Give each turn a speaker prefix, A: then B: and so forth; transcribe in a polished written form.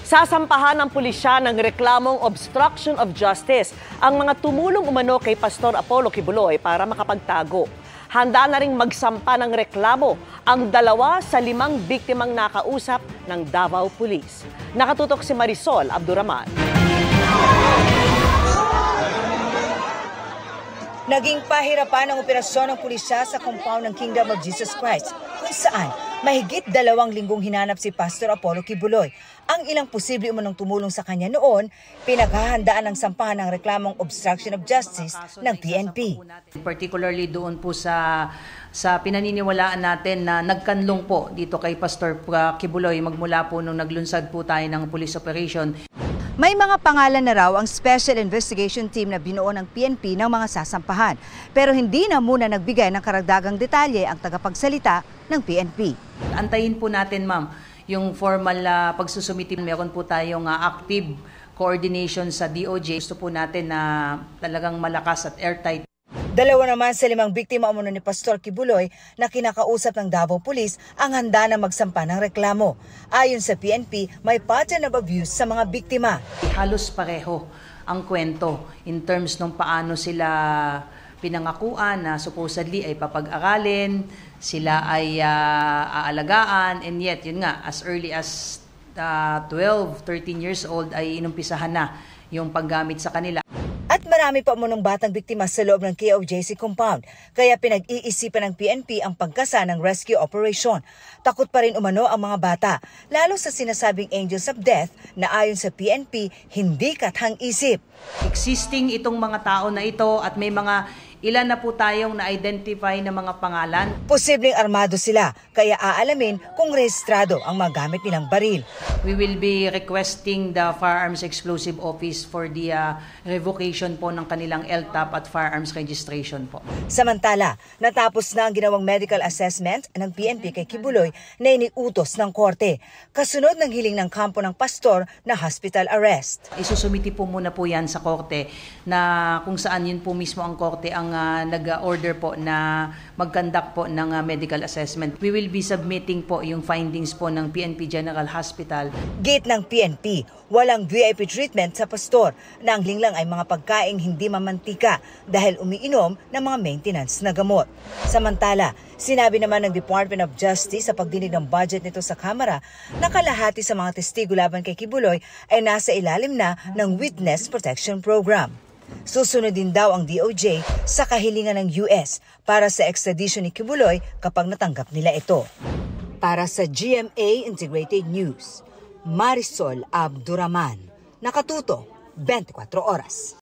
A: Sasampahan ng pulisya ng reklamong obstruction of justice ang mga tumulong umano kay Pastor Apollo Kibuloy para makapagtago. Handa na ring magsampa ng reklamo ang 2 sa 5 biktimang nakausap ng Davao Police. Nakatutok si Marisol Abduraman.
B: Naging pahirapan ang operasyon ng pulisya sa compound ng Kingdom of Jesus Christ, kung saan mahigit 2 linggong hinanap si Pastor Apollo Kibuloy. Ang ilang posible umanong tumulong sa kanya noon, pinaghahandaan ng sampahan ng reklamong obstruction of justice ng PNP.
C: Particularly doon po sa pinaniniwalaan natin na nagkanlong po dito kay Pastor Kibuloy magmula po nung naglunsad po tayo ng police operation.
B: May mga pangalan na raw ang Special Investigation Team na binuo ng PNP ng mga sasampahan. Pero hindi na muna nagbigay ng karagdagang detalye ang tagapagsalita ng PNP.
C: Antayin po natin, ma'am, yung formal pagsusumiti. Meron po tayong active coordination sa DOJ. Gusto po natin na talagang malakas at airtight.
B: 2 naman sa 5 biktima umano ni Pastor Kibuloy na kinakausap ng Davao Police ang handa na magsampa ng reklamo. Ayon sa PNP, may pattern of abuse sa mga biktima.
C: Halos pareho ang kwento in terms ng paano sila pinangakuan na supposedly ay papag-aralin, sila ay aalagaan, and yet, yun nga, as early as 12, 13 years old ay inumpisahan na yung paggamit sa kanila.
B: At marami pa umunong batang biktima sa loob ng KOJC compound, kaya pinag-iisipan ng PNP ang pagkasa ng rescue operation. Takot pa rin umano ang mga bata, lalo sa sinasabing angels of death na ayon sa PNP, hindi kathang-isip.
C: Existing itong mga tao na ito at may mga ilan na po tayong na-identify na mga pangalan.
B: Posibleng armado sila, kaya aalamin kung rehistrado ang mga gamit nilang baril.
C: We will be requesting the Firearms Explosive Office for the revocation po ng kanilang LTAP at firearms registration po.
B: Samantala, natapos na ang ginawang medical assessment ng PNP kay Kibuloy na iniutos ng korte. Kasunod ng hiling ng kampo ng pastor na hospital arrest.
C: Isusumiti po muna po yan sa korte na kung saan yun po mismo ang korte ang nag-order po na mag-conduct po ng medical assessment. We will be submitting po yung findings po ng PNP General Hospital.
B: Gate ng PNP, walang VIP treatment sa pastor. Nangling lang ay mga pagkaing hindi mamantika dahil umiinom ng mga maintenance na gamot. Samantala, sinabi naman ng Department of Justice sa pagdinig ng budget nito sa Kamara na kalahati sa mga testigo laban kay Kibuloy ay nasa ilalim na ng Witness Protection Program. Susunod din daw ang DOJ sa kahilingan ng US para sa extradition ni Kibuloy kapag natanggap nila ito. Para sa GMA Integrated News, Marisol Abduraman, nakatuto 24 oras.